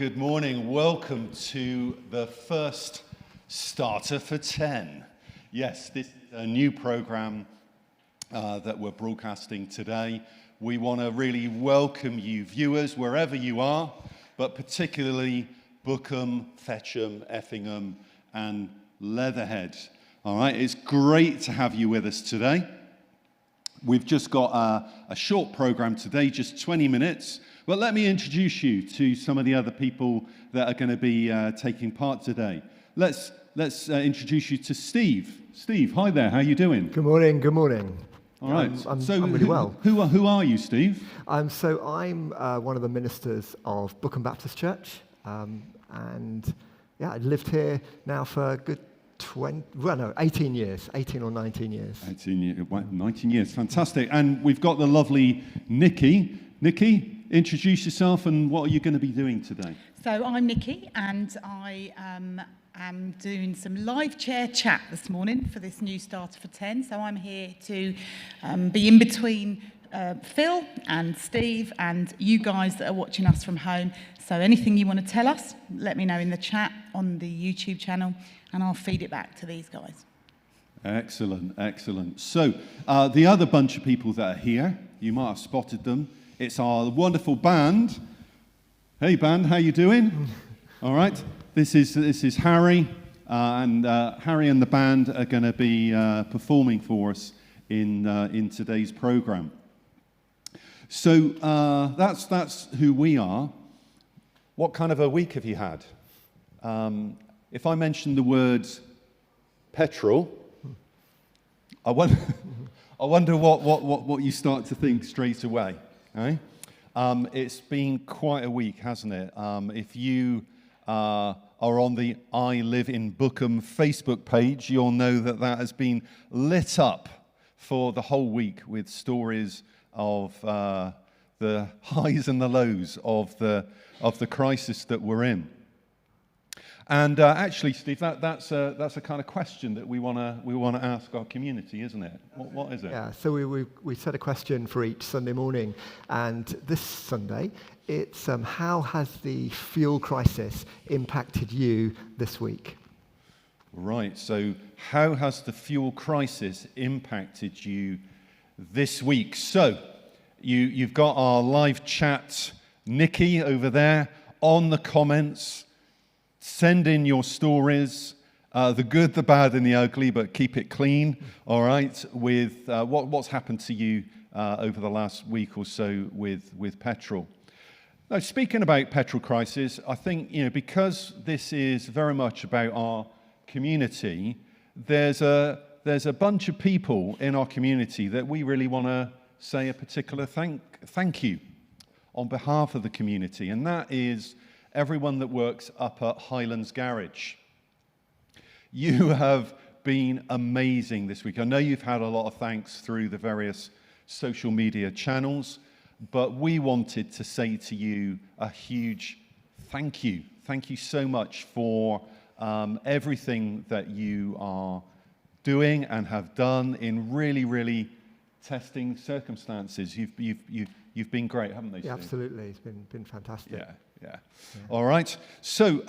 good morning. Welcome to the first Starter for 10. Yes, this is a new program that we're broadcasting today. We want to really welcome you viewers wherever you are, but particularly Bookham, Fetcham, Effingham and Leatherhead. All right, it's great to have you with us today. We've just got a short program today, just 20 minutes. But let me introduce you to some of the other people that are going to be taking part today. Let's introduce you to Steve. Steve, hi there. How are you doing? Good morning. Good morning. All right. I'm really well. Who are you, Steve? I'm one of the ministers of Bookham Baptist Church, and I've lived here now for a good 18 years, 18 or 19 years. 19 years, fantastic. And we've got the lovely Nikki. Nikki, introduce yourself and what are you going to be doing today? So I'm Nikki and I am doing some live chair chat this morning for this new Starter for 10. So I'm here to be in between Phil and Steve and you guys that are watching us from home. So anything you want to tell us, let me know in the chat on the YouTube channel and I'll feed it back to these guys. Excellent, excellent. So the other bunch of people that are here, you might have spotted them. It's our wonderful band. Hey band, how you doing? All right. This is Harry, and Harry and the band are going to be performing for us in today's program. So that's who we are. What kind of a week have you had? If I mention the words petrol, I wonder what you start to think straight away. Eh? It's been quite a week, hasn't it? If you are on the I Live in Bookham Facebook page, you'll know that has been lit up for the whole week with stories of the highs and the lows of the crisis that we're in. And actually, Steve, that's a kind of question that we want to ask our community, isn't it? What is it? Yeah. So we set a question for each Sunday morning, and this Sunday it's how has the fuel crisis impacted you this week? Right. So how has the fuel crisis impacted you this week? So you've got our live chat, Nikki over there on the comments. Send in your stories, the good, the bad, and the ugly, but keep it clean, all right, with what's happened to you over the last week or so with petrol. Now, speaking about petrol crisis, I think, because this is very much about our community, there's a bunch of people in our community that we really want to say a particular thank you on behalf of the community, and that is everyone that works up at Highlands Garage. You have been amazing this week. I know you've had a lot of thanks through the various social media channels, but we wanted to say to you a huge thank you. Thank you so much for everything that you are doing and have done in really, really testing circumstances. You've been great, haven't they, Steve? Yeah, absolutely. It's been fantastic. Yeah. All right. So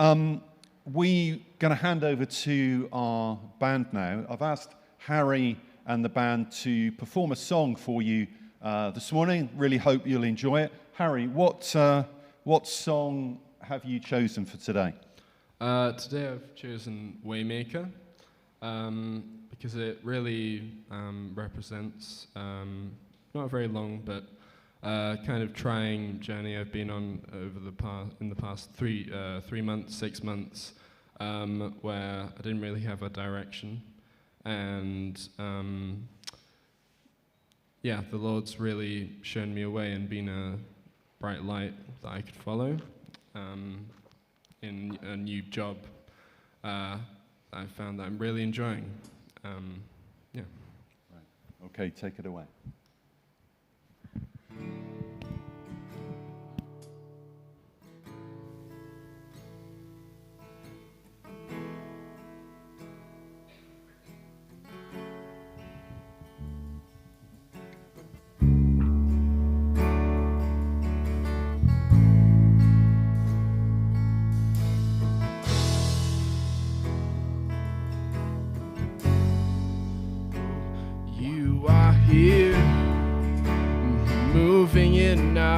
we're going to hand over to our band now. I've asked Harry and the band to perform a song for you this morning. Really hope you'll enjoy it. Harry, what song have you chosen for today? Today I've chosen Waymaker because it really represents not a very long but kind of trying journey I've been on in the past 3 months, 6 months, where I didn't really have a direction, and the Lord's really shown me a way and been a bright light that I could follow in a new job that I found that I'm really enjoying. Right. Okay, take it away.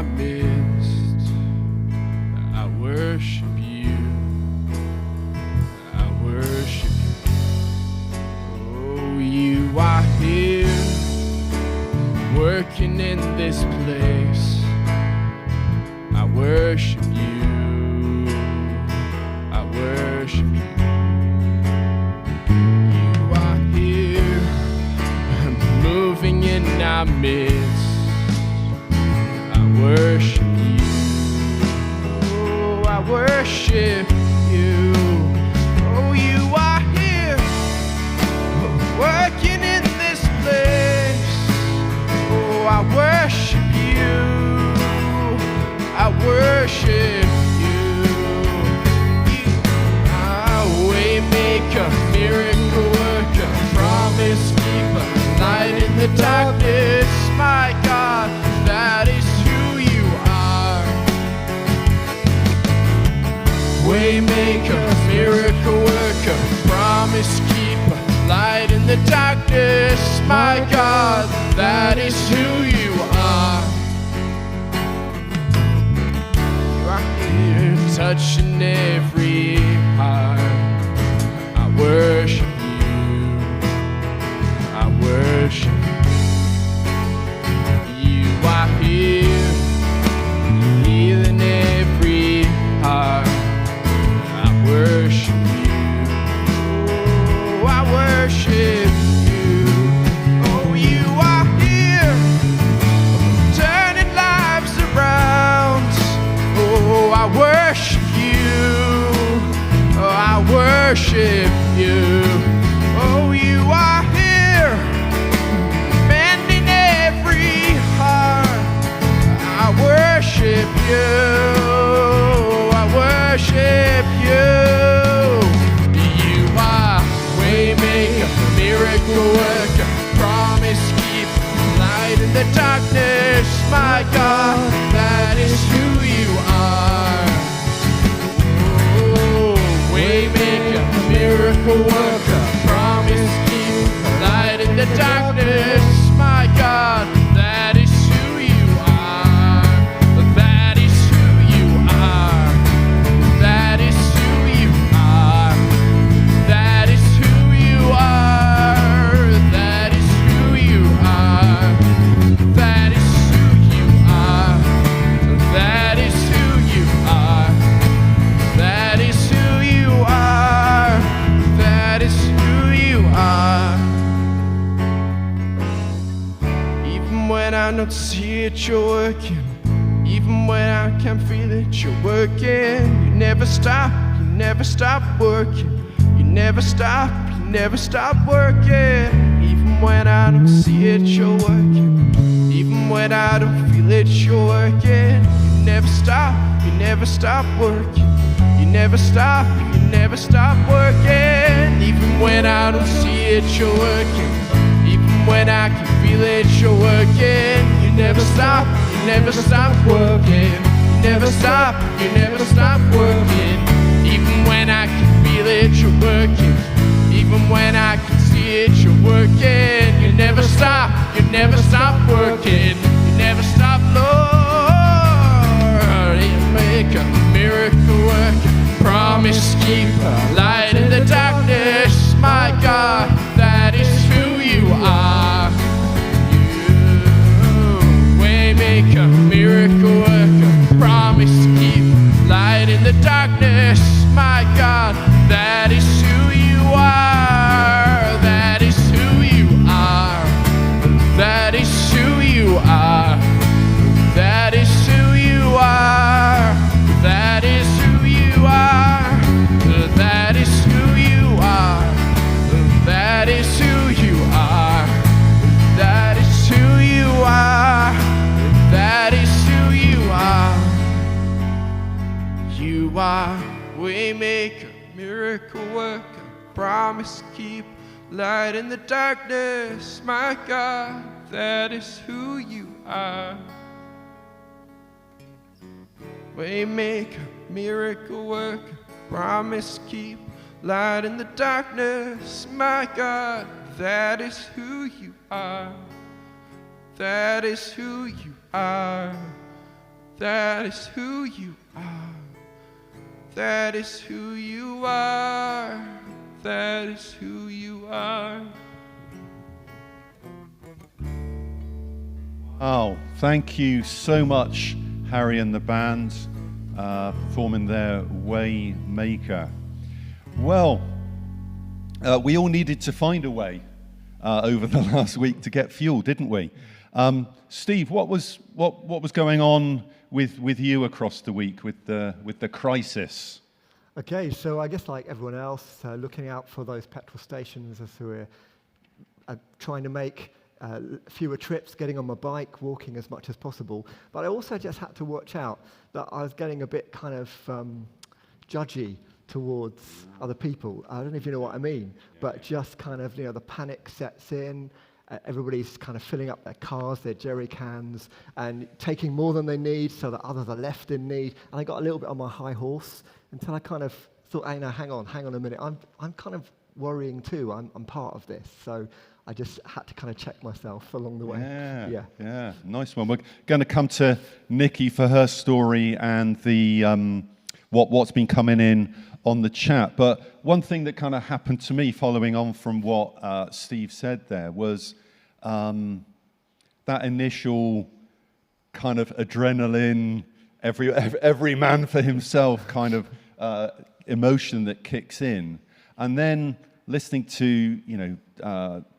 our midst. I worship you. I worship you. Oh, you are here, working in this place. I worship you. I worship you. You are here, moving in our midst. I worship you. Oh, I worship you. Oh, you are here, working in this place. Oh, I worship you. I worship you. You are way maker, miracle worker, promise keeper, light in the darkness. My God, that is who you are. Way maker, miracle worker, promise keeper, light in the darkness. My God, that is who you are. You are here, touching every heart. I worship you. I worship you. You are here, healing every heart. I worship you. Oh, I worship you. Oh, you are here, turning lives around. Oh, I worship you. Oh, I worship you. Oh, you are here, mending every heart. I worship you. I worship you. You are waymaker, miracle worker, promise keeper, light in the darkness. My God, that is who you are. Oh, waymaker, miracle worker, promise keeper, light in the darkness. My God, that is who you are. That is who you are. That is who you are. That is who you are. That is who you are. That is who you are. That is who you are. That is who you are. That is who you are. Even when I don't see it, you're working. Even when I can't feel it, you're working. You never stop working. You never stop working. Even when I don't see it, you're working. Even when I don't feel it, you're working. You never stop working. You never stop working. Even when I don't see it, you're working. Even when I can feel it, you're working. You never stop working. You never stop working. Even when I can feel it, you're working. Even when I can see it, you're working. You never stop working. You never stop, Lord. You make a miracle worker, promise keeper, light in the darkness. My God, that is who you are. You waymaker, miracle worker, promise keeper, light in the darkness. My God, that is who you are. That is who you are. That is who you are. That is who you are. That is who you are. That is who you are. That is who you are. That is who you are. That is who you are. You are waymaker, miracle worker, promise keep, light in the darkness. My God, that is who you are. Waymaker, miracle worker, promise keep, light in the darkness. My God, that is who you are. That is who you are. That is who you are. That is who you are. That is who you are. Oh, thank you so much, Harry and the band, performing their Waymaker. Well, we all needed to find a way over the last week to get fuel, didn't we? Steve, what was going on with you across the week with the crisis? Okay, so I guess like everyone else, looking out for those petrol stations as we're trying to make fewer trips, getting on my bike, walking as much as possible. But I also just had to watch out that I was getting a bit kind of judgy towards other people. I don't know if you know what I mean, but just kind of, the panic sets in. Everybody's kind of filling up their cars, their jerry cans, and taking more than they need so that others are left in need. And I got a little bit on my high horse until I kind of thought, hey, no, hang on a minute. I'm kind of worrying too. I'm part of this. So I just had to kind of check myself along the way. Yeah, nice one. We're going to come to Nikki for her story and the what's been coming in on the chat. But one thing that kind of happened to me following on from what Steve said there was that initial kind of adrenaline, every man for himself kind of emotion that kicks in. And then listening to,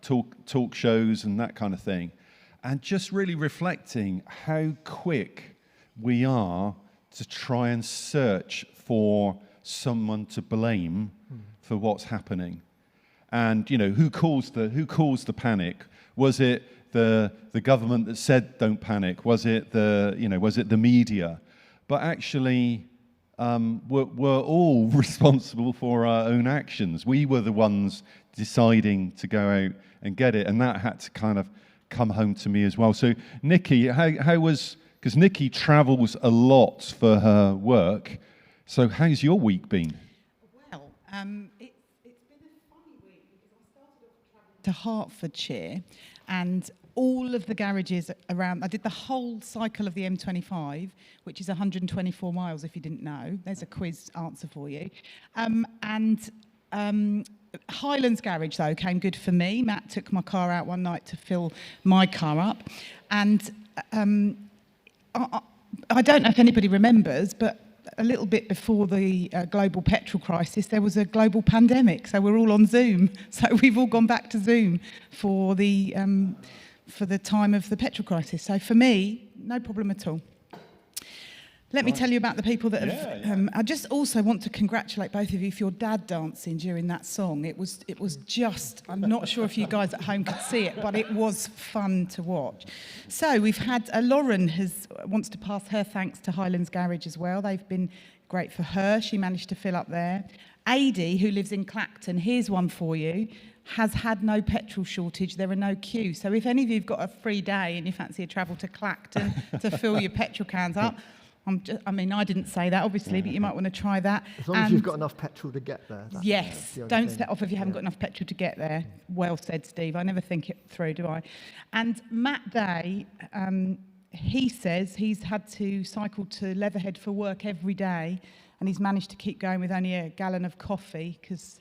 talk shows and that kind of thing, and just really reflecting how quick we are to try and search for someone to blame for what's happening. And who caused the panic? Was it the government that said don't panic? Was it the media? But actually, we're all responsible for our own actions. We were the ones deciding to go out and get it, and that had to kind of come home to me as well. So, Nikki, how was, because Nikki travels a lot for her work, so how's your week been? Well, it's been a funny week because I started off travelling to Hertfordshire, and all of the garages around, I did the whole cycle of the M25, which is 124 miles if you didn't know. There's a quiz answer for you. Highlands Garage, though, came good for me. Matt took my car out one night to fill my car up. And I don't know if anybody remembers, but a little bit before the global petrol crisis, there was a global pandemic. So we're all on Zoom. So we've all gone back to Zoom for the time of the petrol crisis. So for me, no problem at all. Let me tell you about the people that have... I just also want to congratulate both of you for your dad dancing during that song. It was just... I'm not sure if you guys at home could see it, but it was fun to watch. So we've had... Lauren wants to pass her thanks to Highlands Garage as well. They've been great for her. She managed to fill up there. Adi, who lives in Clacton, here's one for you, has had no petrol shortage. There are no queues. So if any of you have got a free day and you fancy a travel to Clacton to fill your petrol cans up... I didn't say that, obviously, but you might want to try that. As long as you've got enough petrol to get there. Yes, don't set off if you haven't got enough petrol to get there. Well said, Steve. I never think it through, do I? And Matt Day, he says he's had to cycle to Leatherhead for work every day, and he's managed to keep going with only a gallon of coffee, because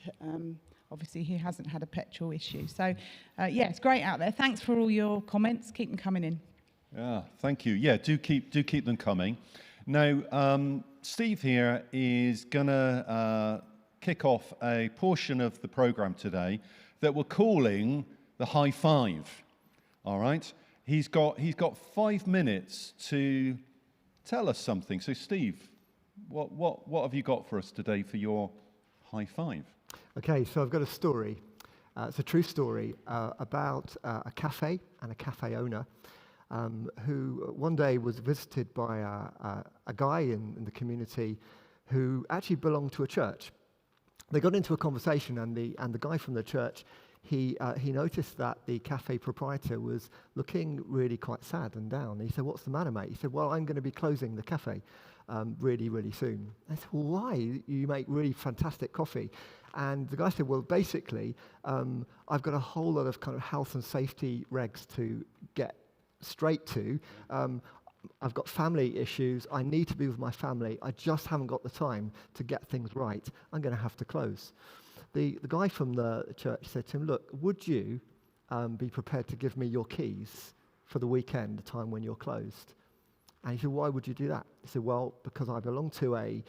obviously he hasn't had a petrol issue. So, it's great out there. Thanks for all your comments. Keep them coming in. Yeah, thank you. Yeah, do keep them coming. Now, Steve here is going to kick off a portion of the program today that we're calling the High Five. All right? He's got 5 minutes to tell us something. So, Steve, what have you got for us today for your High Five? Okay, so I've got a story. It's a true story about a cafe and a cafe owner. Who one day was visited by a guy in the community who actually belonged to a church. They got into a conversation, and the guy from the church, he noticed that the cafe proprietor was looking really quite sad and down. He said, "What's the matter, mate?" He said, "Well, I'm going to be closing the cafe really, really soon." I said, "Well, why? You make really fantastic coffee." And the guy said, "Well, basically, I've got a whole lot of kind of health and safety regs to get straight to. I've got family issues. I need to be with my family. I just haven't got the time to get things right. I'm going to have to close. The guy from the church said to him, look, would you be prepared to give me your keys for the weekend, the time when you're closed? And he said, why would you do that? He said, well, because I belong to a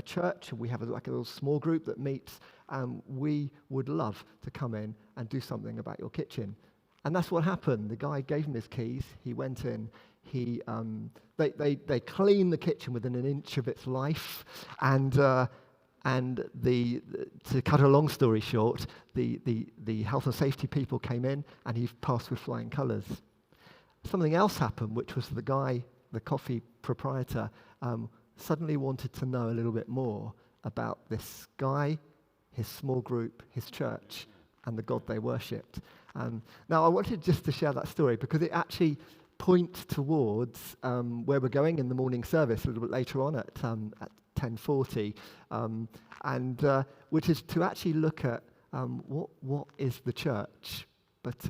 church, and we have like a little small group that meets, and we would love to come in and do something about your kitchen. And that's what happened. The guy gave him his keys. He went in. They cleaned the kitchen within an inch of its life, and to cut a long story short, the health and safety people came in, and he passed with flying colours. Something else happened, which was the guy, the coffee proprietor, suddenly wanted to know a little bit more about this guy, his small group, his church, and the God they worshipped. Now, I wanted just to share that story because it actually points towards where we're going in the morning service a little bit later on at 10:40, which is to actually look at what is the church. But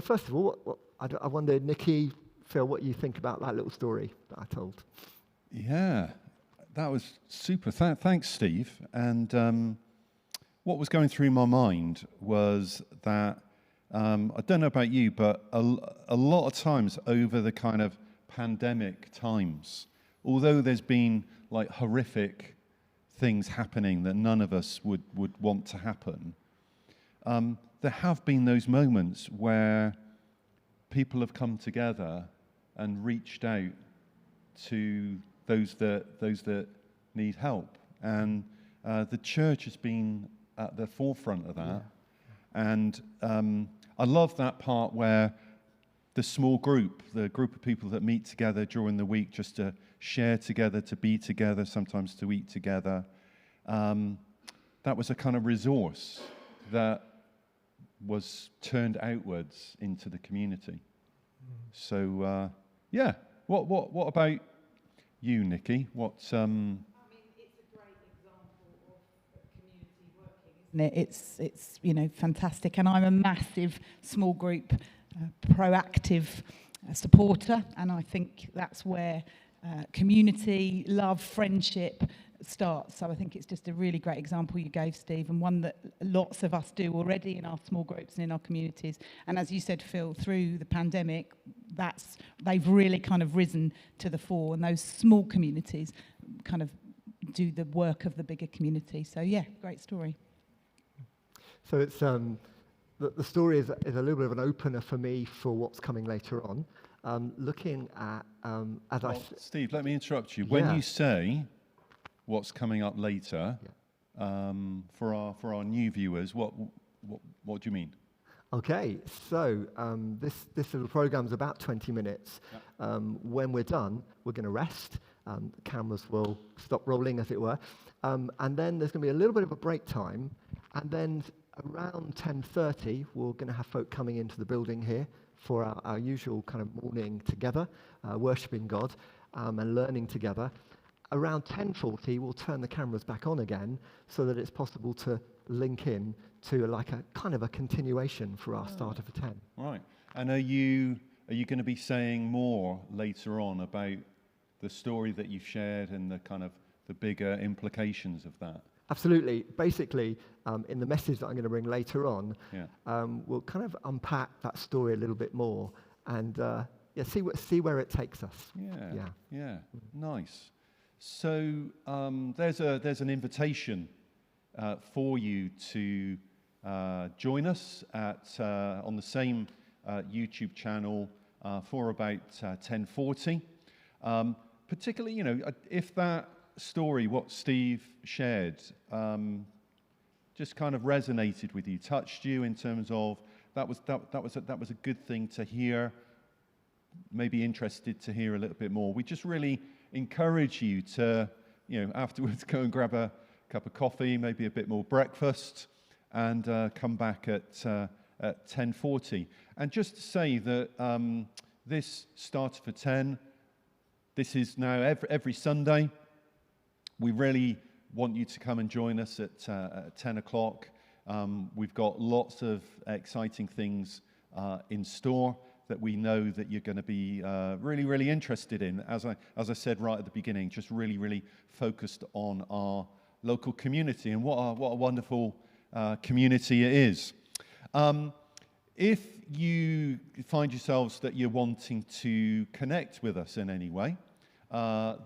first of all, I wonder, Nikki, Phil, what you think about that little story that I told. Yeah, that was super. Thanks, Steve. And what was going through my mind was that, I don't know about you, but a lot of times over the kind of pandemic times, although there's been like horrific things happening that none of us would want to happen, there have been those moments where people have come together and reached out to those that need help, and the church has been at the forefront of that. Yeah. And I love that part where the small group, the group of people that meet together during the week just to share together, to be together, sometimes to eat together. That was a kind of resource that was turned outwards into the community. So, yeah. What about you, Nikki? It's a great example of community working, isn't it? It's fantastic, and I'm a massive small group proactive supporter, and I think that's where community, love, friendship starts. So I think it's just a really great example you gave, Steve, and one that lots of us do already in our small groups and in our communities. And as you said, Phil, through the pandemic, they've really kind of risen to the fore, and those small communities kind of do the work of the bigger community. So yeah, great story. So it's the story is a little bit of an opener for me for what's coming later on. Looking at Steve, let me interrupt you. When you say what's coming up later, for our new viewers, what do you mean? Okay, so this little program's about 20 minutes. Yep. When we're done, we're going to rest. The cameras will stop rolling, as it were, and then there's going to be a little bit of a break time, and then around 10:30, we're going to have folk coming into the building here for our usual kind of morning together, worshipping God and learning together. Around 10:40, we'll turn the cameras back on again so that it's possible to link in to like a kind of a continuation for our starter for 10. Right. And are you going to be saying more later on about the story that you've shared and the kind of the bigger implications of that? Absolutely. Basically, in the message that I'm going to bring later on, we'll kind of unpack that story a little bit more and see where it takes us. Yeah. Nice. So there's an invitation for you to join us on the same YouTube channel for about 10:40. Particularly, if that story, what Steve shared, just kind of resonated with you, touched you in terms of that was a good thing to hear. Maybe interested to hear a little bit more. We just really encourage you to, afterwards go and grab a cup of coffee, maybe a bit more breakfast, and come back at 10:40. And just to say that this starts for 10. This is now every Sunday. We really want you to come and join us at 10 o'clock. We've got lots of exciting things in store, that we know that you're going to be really, really interested in. As I said right at the beginning, just really, really focused on our local community, and what a wonderful community it is. If you find yourselves that you're wanting to connect with us in any way,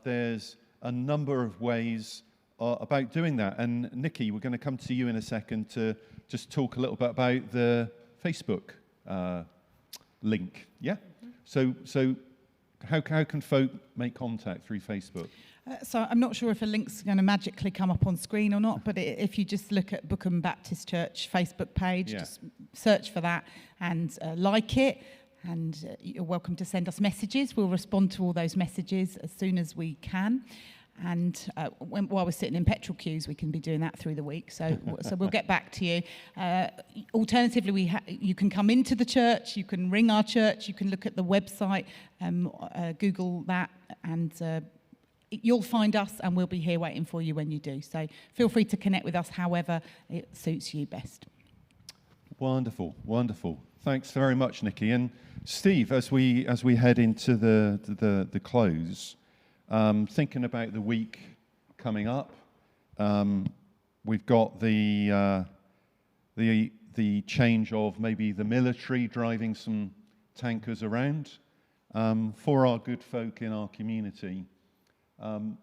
there's a number of ways about doing that. And Nikki, we're going to come to you in a second to just talk a little bit about the Facebook link. Yeah? So how can folk make contact through Facebook? So I'm not sure if a link's going to magically come up on screen or not, but if you just look at Bookham Baptist Church Facebook page, just search for that and like it, and you're welcome to send us messages. We'll respond to all those messages as soon as we can. And while we're sitting in petrol queues, we can be doing that through the week. So we'll get back to you. Alternatively, you can come into the church, you can ring our church, you can look at the website, Google that, and you'll find us, and we'll be here waiting for you when you do. So feel free to connect with us however it suits you best. Wonderful, wonderful. Thanks very much, Nikki. And Steve, as we head into the close, thinking about the week coming up, we've got the change of maybe the military driving some tankers around. For our good folk in our community,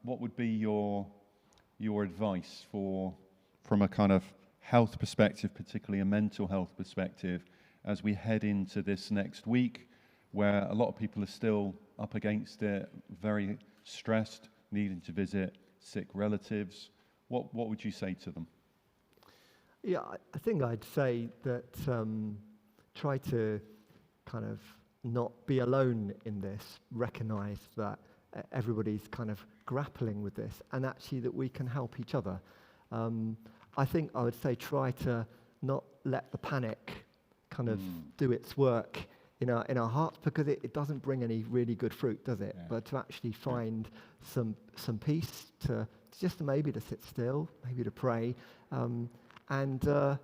what would be your advice from a kind of health perspective, particularly a mental health perspective, as we head into this next week, where a lot of people are still up against it, very stressed, needing to visit sick relatives? What would you say to them? Yeah, I think I'd say that try to kind of not be alone in this, recognize that everybody's kind of grappling with this, and actually that we can help each other. I think I would say try to not let the panic kind of do its work in our hearts, because it doesn't bring any really good fruit, does it? Yeah. But to actually find some peace, maybe to sit still, maybe to pray, and a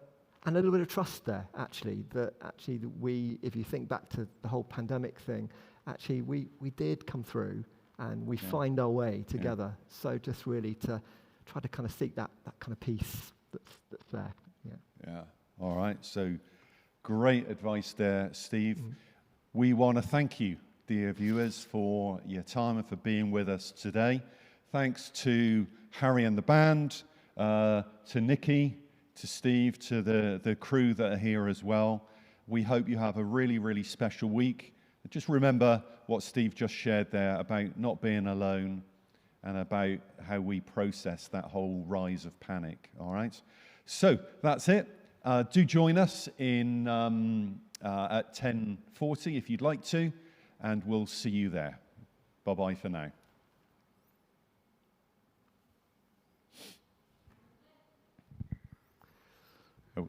little bit of trust there, actually, that we, if you think back to the whole pandemic thing, actually we did come through, and we find our way together. Yeah. So just really to try to kind of seek that kind of peace that's there. Yeah. Yeah. All right. So great advice there, Steve. We want to thank you, dear viewers, for your time and for being with us today. Thanks to Harry and the band, to Nikki, to Steve, to the crew that are here as well. We hope you have a really, really special week. Just remember what Steve just shared there about not being alone and about how we process that whole rise of panic, all right? So that's it. Do join us at 10:40 if you'd like to, and we'll see you there. Bye-bye for now. Oh.